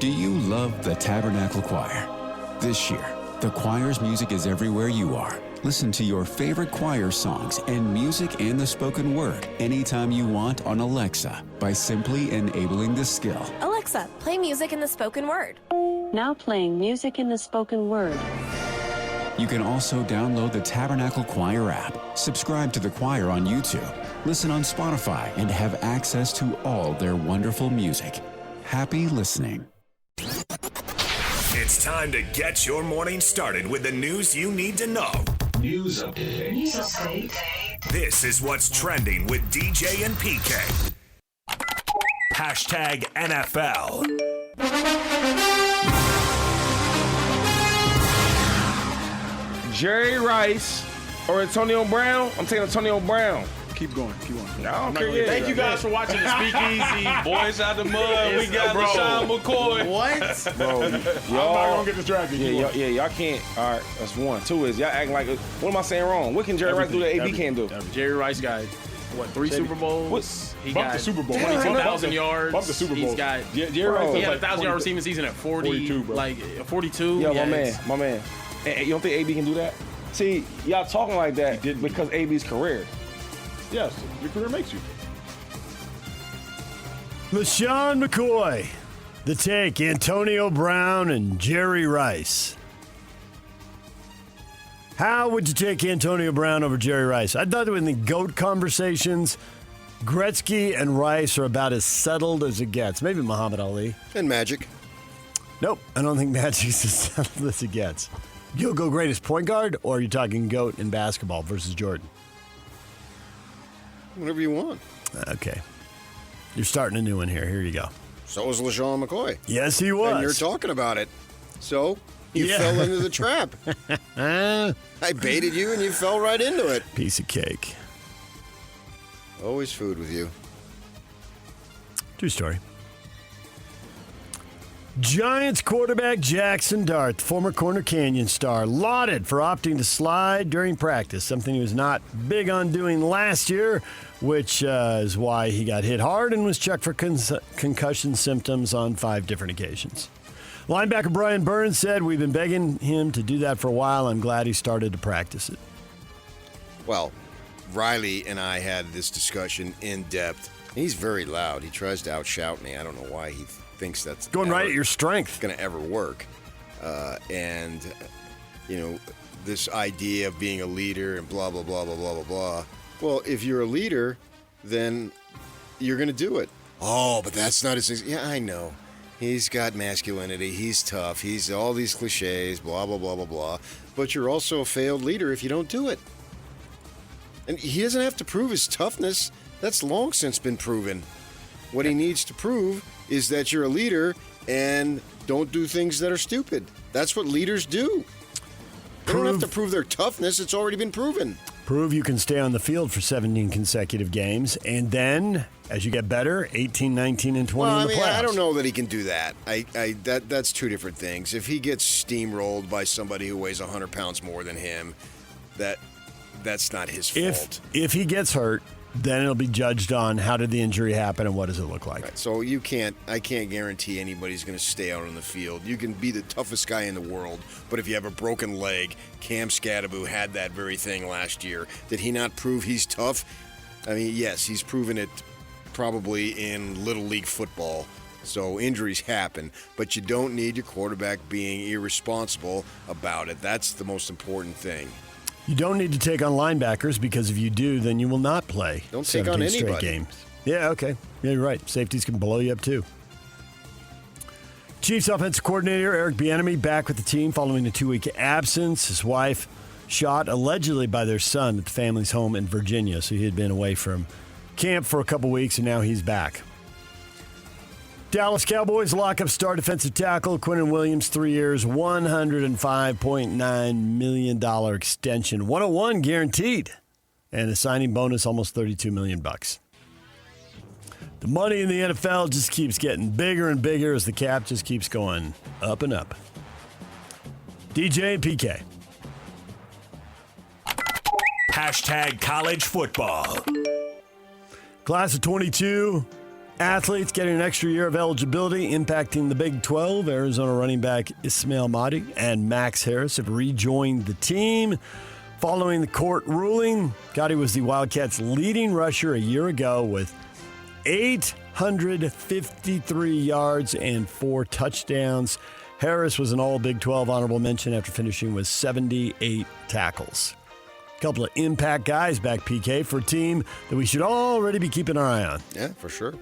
Do you love the Tabernacle Choir? This year, the choir's music is everywhere you are. Listen to your favorite choir songs and music and the spoken word anytime you want on Alexa by simply enabling the skill. Alexa, play music in the spoken word. Now playing music in the spoken word. You can also download the Tabernacle Choir app, subscribe to the choir on YouTube, listen on Spotify, and have access to all their wonderful music. Happy listening. It's time to get your morning started with the news you need to know. News update. News update. This is what's trending with DJ and PK. Hashtag NFL. Jerry Rice or Antonio Brown? I'm taking Antonio Brown. Keep going. I don't care. Thank you guys for watching the Speakeasy. Boys out the mud. We got LaShawn McCoy. What? Bro, I'm not going to get distracted. y'all can't. All right, that's one. Two is y'all acting like, what am I saying wrong? What can Jerry Rice do that AB can't do? Jerry Rice got, three Super Bowls? He Bump got the Super Bowl. 22,000 yards. Bump the Super Bowl. He's got, Jerry Rice he had a like 1,000-yard receiving season at 42, bro. like 42. Yo, Yeah, my man. And you don't think AB can do that? See, y'all talking like that because AB's career. Yes, your career makes you. LaShawn McCoy, The Take, Antonio Brown, and Jerry Rice. How would you take Antonio Brown over Jerry Rice? I thought in the GOAT conversations, Gretzky and Rice are about as settled as it gets. Maybe Muhammad Ali. And Magic. Nope, I don't think Magic's as settled as it gets. You'll go greatest point guard, or are you talking GOAT in basketball versus Jordan? Whatever you want. Okay. You're starting a new one here. Here you go. So was LaShawn McCoy. Yes, he was. And you're talking about it. So you fell into the trap. I baited you and you fell right into it. Piece of cake. Always food with you. True story. Giants quarterback Jaxson Dart, former Corner Canyon star, lauded for opting to slide during practice, something he was not big on doing last year, which is why he got hit hard and was checked for concussion symptoms on 5 different occasions. Linebacker Brian Burns said, "We've been begging him to do that for a while. I'm glad he started to practice it." Well, Riley and I had this discussion in depth. He's very loud. He tries to outshout me. I don't know why he thinks that's going right at your strength. Going to ever work. And, you know, this idea of being a leader and blah, blah, blah, blah, blah, blah, blah. Well, if you're a leader, then you're going to do it. Oh, but that's not his... Yeah, I know. He's got masculinity. He's tough. He's all these cliches, blah, blah, blah, blah, blah. But you're also a failed leader if you don't do it. And he doesn't have to prove his toughness. That's long since been proven. What he needs to prove is that you're a leader and don't do things that are stupid. That's what leaders do. They don't have to prove their toughness. It's already been proven. Prove you can stay on the field for 17 consecutive games, and then, as you get better, 18, 19, and 20 in the playoffs. I don't know that he can do that. That's two different things. If he gets steamrolled by somebody who weighs 100 pounds more than him, that's not his fault. If he gets hurt, then it'll be judged on how did the injury happen and what does it look like. Right. So I can't guarantee anybody's going to stay out on the field. You can be the toughest guy in the world, but if you have a broken leg, Cam Scadaboo had that very thing last year. Did he not prove he's tough? I mean, yes, he's proven it probably in Little League football. So injuries happen, but you don't need your quarterback being irresponsible about it. That's the most important thing. You don't need to take on linebackers because if you do, then you will not play. Don't take on anybody. Straight games. Yeah, okay. Yeah, you're right. Safeties can blow you up too. Chiefs offensive coordinator Eric Bieniemy back with the team following a 2-week absence. His wife shot allegedly by their son at the family's home in Virginia, so he had been away from camp for a couple weeks, and now he's back. Dallas Cowboys lockup star defensive tackle Quinnen Williams, 3 years, $105.9 million extension, 101 guaranteed, and a signing bonus almost $32 million. The money in the NFL just keeps getting bigger and bigger as the cap just keeps going up and up. DJ and PK. Hashtag college football. Class of 22. Athletes getting an extra year of eligibility impacting the Big 12. Arizona running back Ismail Mahdi and Max Harris have rejoined the team. Following the court ruling, Gotti was the Wildcats' leading rusher a year ago with 853 yards and 4 touchdowns. Harris was an all Big 12 honorable mention after finishing with 78 tackles. A couple of impact guys back, PK, for a team that we should already be keeping our eye on. Yeah, for sure.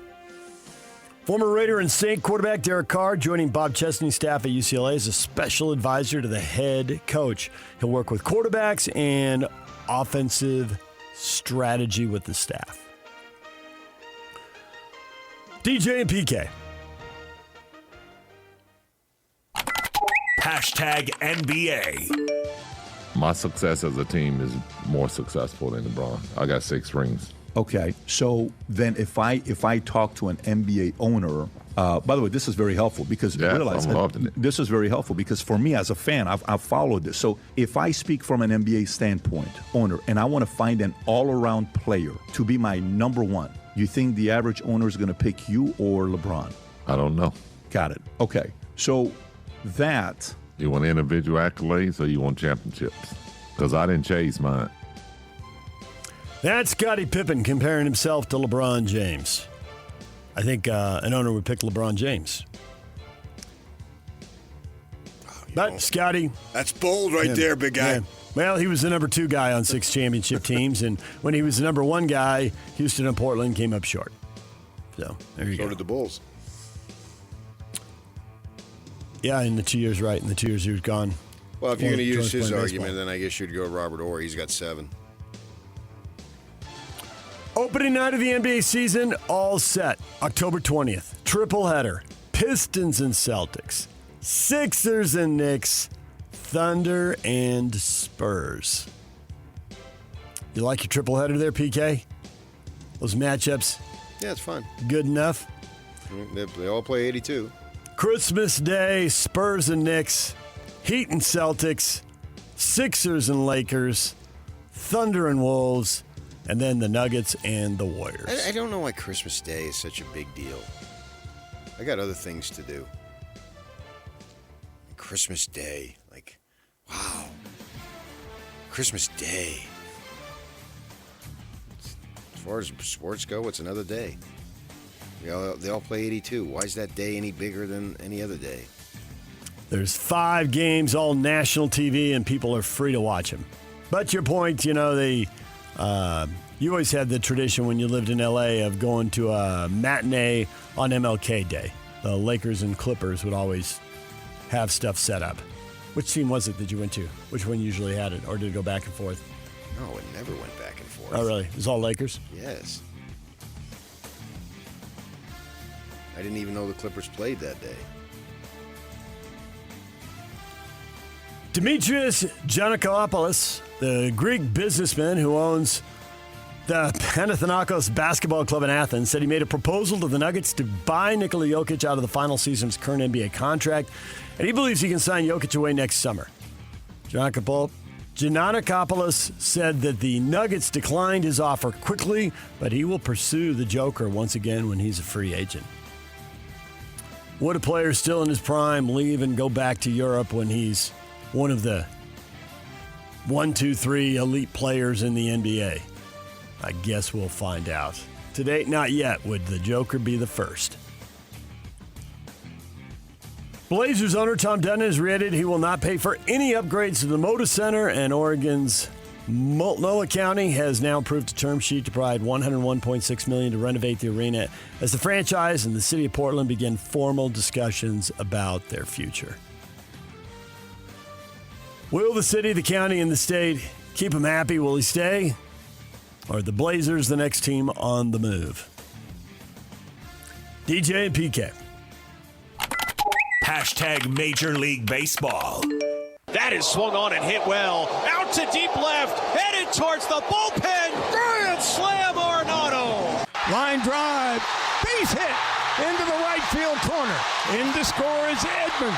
Former Raider and Saint quarterback Derek Carr joining Bob Chesney's staff at UCLA as a special advisor to the head coach. He'll work with quarterbacks and offensive strategy with the staff. DJ and PK. Hashtag NBA. My success as a team is more successful than LeBron. I got 6 rings. Okay, so then if I talk to an NBA owner, by the way, this is very helpful because realize this is very helpful because for me as a fan, I've followed this. So if I speak from an NBA standpoint, owner, and I want to find an all-around player to be my number one, you think the average owner is going to pick you or LeBron? I don't know. Got it. Okay, so that. You want individual accolades or you want championships? Because I didn't chase mine. That's Scottie Pippen comparing himself to LeBron James. I think an owner would pick LeBron James. But Scottie... That's bold right there, big guy. Yeah. Well, he was the number 2 guy on 6 championship teams, and when he was the number 1 guy, Houston and Portland came up short. So, there you go. So did the Bulls. Yeah, in the 2 years, right. In the 2 years he was gone. Well, if you're going to use his argument, then I guess you'd go Robert Horry. He's got 7. Opening night of the NBA season, all set. October 20th. Triple header. Pistons and Celtics. Sixers and Knicks. Thunder and Spurs. You like your triple header there, PK? Those matchups? Yeah, it's fun. Good enough? They all play 82. Christmas Day, Spurs and Knicks. Heat and Celtics. Sixers and Lakers. Thunder and Wolves. And then the Nuggets and the Warriors. I don't know why Christmas Day is such a big deal. I got other things to do. Christmas Day. Like, wow. Christmas Day. As far as sports go, it's another day. They all play 82. Why is that day any bigger than any other day? There's 5 games, all national TV, and people are free to watch them. But your point, you always had the tradition when you lived in L.A. of going to a matinee on MLK Day. The Lakers and Clippers would always have stuff set up. Which team was it that you went to? Which one usually had it, or did it go back and forth? No, it never went back and forth. Oh, really? It was all Lakers? Yes. I didn't even know the Clippers played that day. Demetrius Giannakopoulos, the Greek businessman who owns the Panathinaikos basketball club in Athens, said he made a proposal to the Nuggets to buy Nikola Jokic out of the final season of his current NBA contract, and he believes he can sign Jokic away next summer. Giannakopoulos said that the Nuggets declined his offer quickly, but he will pursue the Joker once again when he's a free agent. Would a player still in his prime leave and go back to Europe when he's one of the 1, 2, 3 elite players in the NBA? I guess we'll find out. To date, not yet. Would the Joker be the first? Blazers owner Tom Dunn has reiterated he will not pay for any upgrades to the Moda Center, and Oregon's Multnomah County has now approved a term sheet to provide $101.6 million to renovate the arena as the franchise and the city of Portland begin formal discussions about their future. Will the city, the county, and the state keep him happy? Will he stay? Or are the Blazers the next team on the move? DJ and PK. Hashtag Major League Baseball. That is swung on and hit well. Out to deep left. Headed towards the bullpen. Grand slam, Arenado. Line drive. Base hit into the right field corner. In to score is Edman.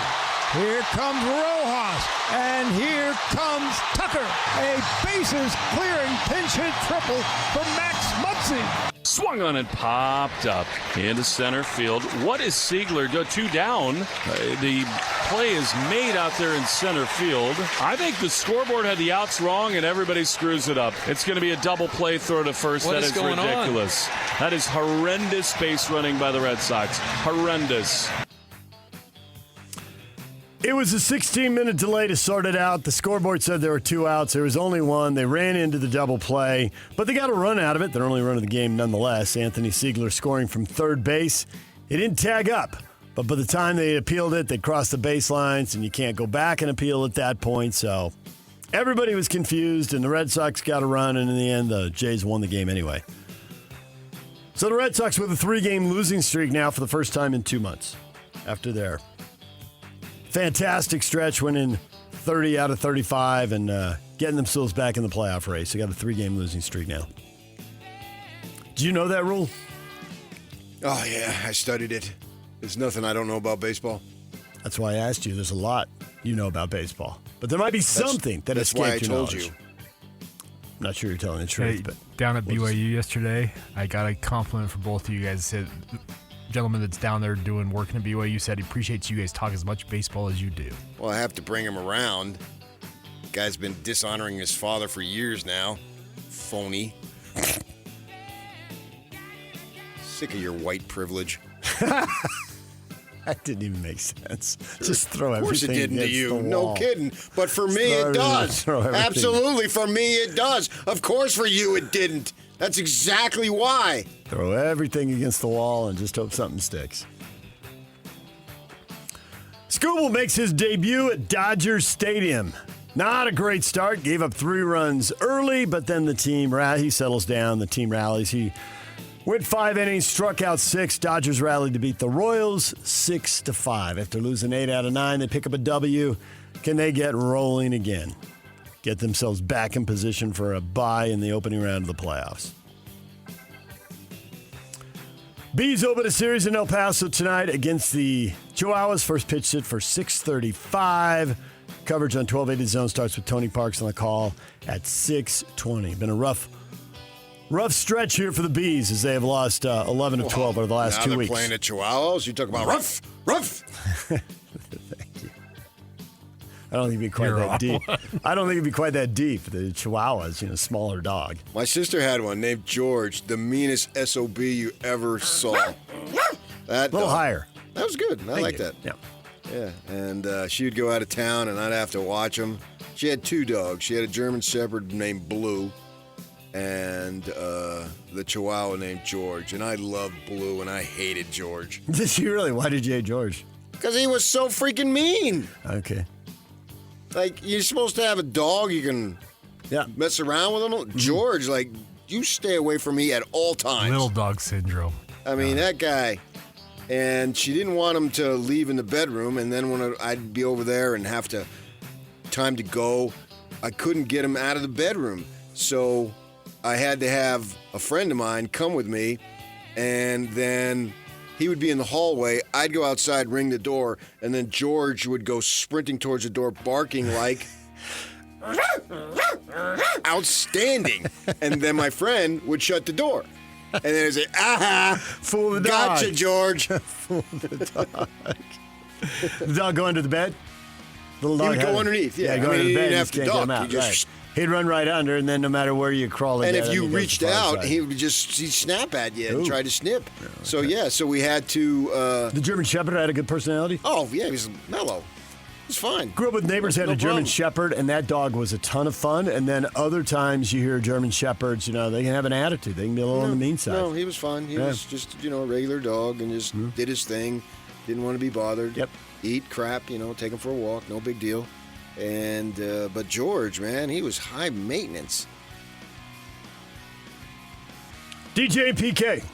Here comes Rojas, and here comes Tucker. A bases-clearing pinch hit triple for Max Muncy. swung on and popped up into center field. What is Siegler do? 2 down. The play is made out there in center field. I think the scoreboard had the outs wrong and everybody screws it up. It's going to be a double play throw to first. What that is is going ridiculous. That is horrendous base running by the Red Sox. Horrendous. It was a 16-minute delay to sort it out. The scoreboard said there were 2 outs. There was only 1. They ran into the double play, but they got a run out of it. Their only run of the game nonetheless. Anthony Siegler scoring from third base. He didn't tag up, but by the time they appealed it, they crossed the baselines, and you can't go back and appeal at that point. So everybody was confused, and the Red Sox got a run, and in the end, the Jays won the game anyway. So the Red Sox with a 3-game losing streak now for the first time in 2 months after their fantastic stretch, winning 30 out of 35 and getting themselves back in the playoff race. They got a 3-game losing streak now. Do you know that rule? Oh, yeah, I studied it. There's nothing I don't know about baseball. That's why I asked you. There's a lot you know about baseball. But there might be something that that's escaped why I your told knowledge. you. I'm not sure you're telling the truth. But down at BYU yesterday, I got a compliment from both of you guys. Said gentleman that's down there doing work in BYU said he appreciates you guys talk as much baseball as you do. Well, I have to bring him around. Guy's been dishonoring his father for years now. Phony. Sick of your white privilege. That didn't even make sense. Just throw everything. Of course it didn't to against you. the wall. No kidding. But for me, it does. Absolutely, for me, it does. Of course, for you, it didn't. That's exactly why. Throw everything against the wall and just hope something sticks. Scooble makes his debut at Dodger Stadium. Not a great start. Gave up 3 runs early, but then the team, he settles down. The team rallies. He went 5 innings, struck out 6. Dodgers rallied to beat the Royals 6-5. After losing 8 out of 9, they pick up a W. Can they get rolling again? Get themselves back in position for a bye in the opening round of the playoffs. Bees open a series in El Paso tonight against the Chihuahuas. First pitch hit for 6:35. Coverage on 1280 Zone starts with Tony Parks on the call at 6:20. Been a rough stretch here for the Bees as they have lost 11 of 12 over the last 2 weeks. Now they're playing the Chihuahuas. You talk about rough. Thank you. I don't think it'd be quite that deep. I don't think it'd be quite that deep. The Chihuahuas, smaller dog. My sister had one named George, the meanest SOB you ever saw. That a little higher. That was good. I like that. Yeah. Yeah, and she would go out of town, and I'd have to watch them. She had 2 dogs. She had a German Shepherd named Blue, and the Chihuahua named George. And I loved Blue, and I hated George. Did you really? Why did you hate George? Because he was so freaking mean. Okay. Like, you're supposed to have a dog you can mess around with him. Mm-hmm. George, you stay away from me at all times. Little dog syndrome. I mean, that guy. And she didn't want him to leave in the bedroom. And then when I'd be over there and have time to go, I couldn't get him out of the bedroom. So I had to have a friend of mine come with me. And then he would be in the hallway. I'd go outside, ring the door. And then George would go sprinting towards the door, barking like outstanding. And then my friend would shut the door. And then he'd say, fool the dog. Gotcha, George. Fool the dog. The dog go under the bed? Little dog he would go underneath, yeah. Go under the bed. He didn't have to duck. He'd run right under, and then no matter where you crawl and if you reached out, he'd snap at you and try to snip. Oh, okay. So we had to... the German Shepherd had a good personality? Oh, yeah, he was mellow. It's fine. Grew up with neighbors, had a German Shepherd, and that dog was a ton of fun. And then other times you hear German Shepherds, they can have an attitude. They can be a little on the mean side. No, he was fun. He was just, a regular dog and just did his thing. Didn't want to be bothered. Yep. Eat crap, take him for a walk. No big deal. And but George, man, he was high maintenance. DJ and PK.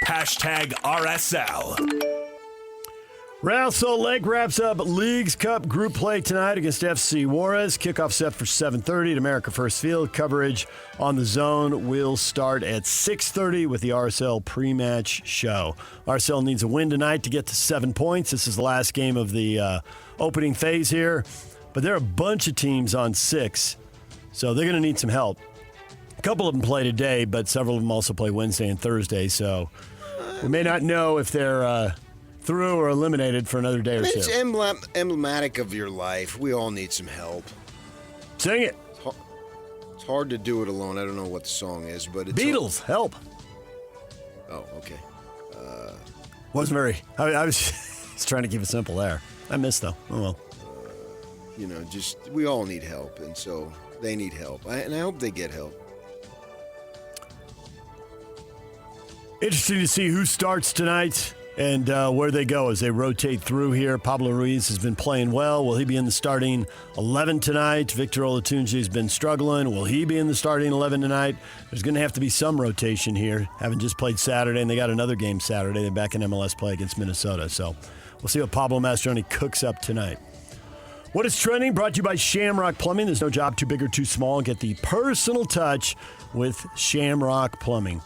#RSL. Real Salt Lake wraps up Leagues Cup group play tonight against FC Juarez. Kickoff set for 7:30 at America First Field. Coverage on the Zone will start at 6:30 with the RSL pre-match show. RSL needs a win tonight to get to 7 points. This is the last game of the opening phase here. But there are a bunch of teams on 6, so they're going to need some help. couple of them play today, but several of them also play Wednesday and Thursday, so we may not know if they're through or eliminated for another day or two. It's emblematic of your life. We all need some help. Sing it. It's hard to do it alone. I don't know what the song is, but it's... Beatles, help. Oh, okay. Wasn't very... I was just trying to keep it simple there. I missed, though. Oh, well. We all need help, and so they need help. And I hope they get help. Interesting to see who starts tonight and where they go as they rotate through here. Pablo Ruiz has been playing well. Will he be in the starting 11 tonight? Victor Olatunji has been struggling. Will he be in the starting 11 tonight? There's going to have to be some rotation here. Having just played Saturday, and they got another game Saturday. They're back in MLS play against Minnesota. So we'll see what Pablo Mastroeni cooks up tonight. What is trending? Brought to you by Shamrock Plumbing. There's no job too big or too small. Get the personal touch with Shamrock Plumbing.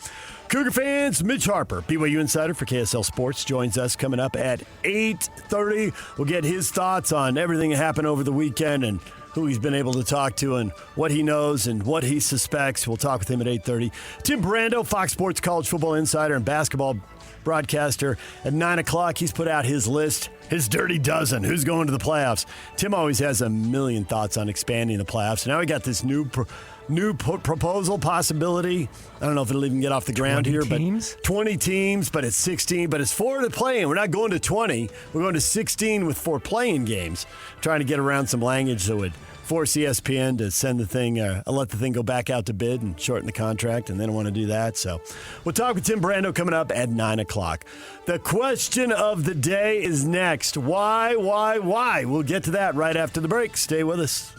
Cougar fans, Mitch Harper, BYU Insider for KSL Sports, joins us coming up at 8:30. We'll get his thoughts on everything that happened over the weekend and who he's been able to talk to and what he knows and what he suspects. We'll talk with him at 8:30. Tim Brando, Fox Sports College Football Insider and basketball broadcaster at 9 o'clock. He's put out his list, his dirty dozen. Who's going to the playoffs? Tim always has a million thoughts on expanding the playoffs. Now we got this new proposal possibility. I don't know if it'll even get off the ground here, teams? But 20 teams, but it's 16, but it's 4 to play in. We're not going to 20. We're going to 16 with 4 playing games, trying to get around some language that would force ESPN to send the thing, let the thing go back out to bid and shorten the contract, and they don't want to do that. So we'll talk with Tim Brando coming up at 9 o'clock. The question of the day is next. Why? We'll get to that right after the break. Stay with us.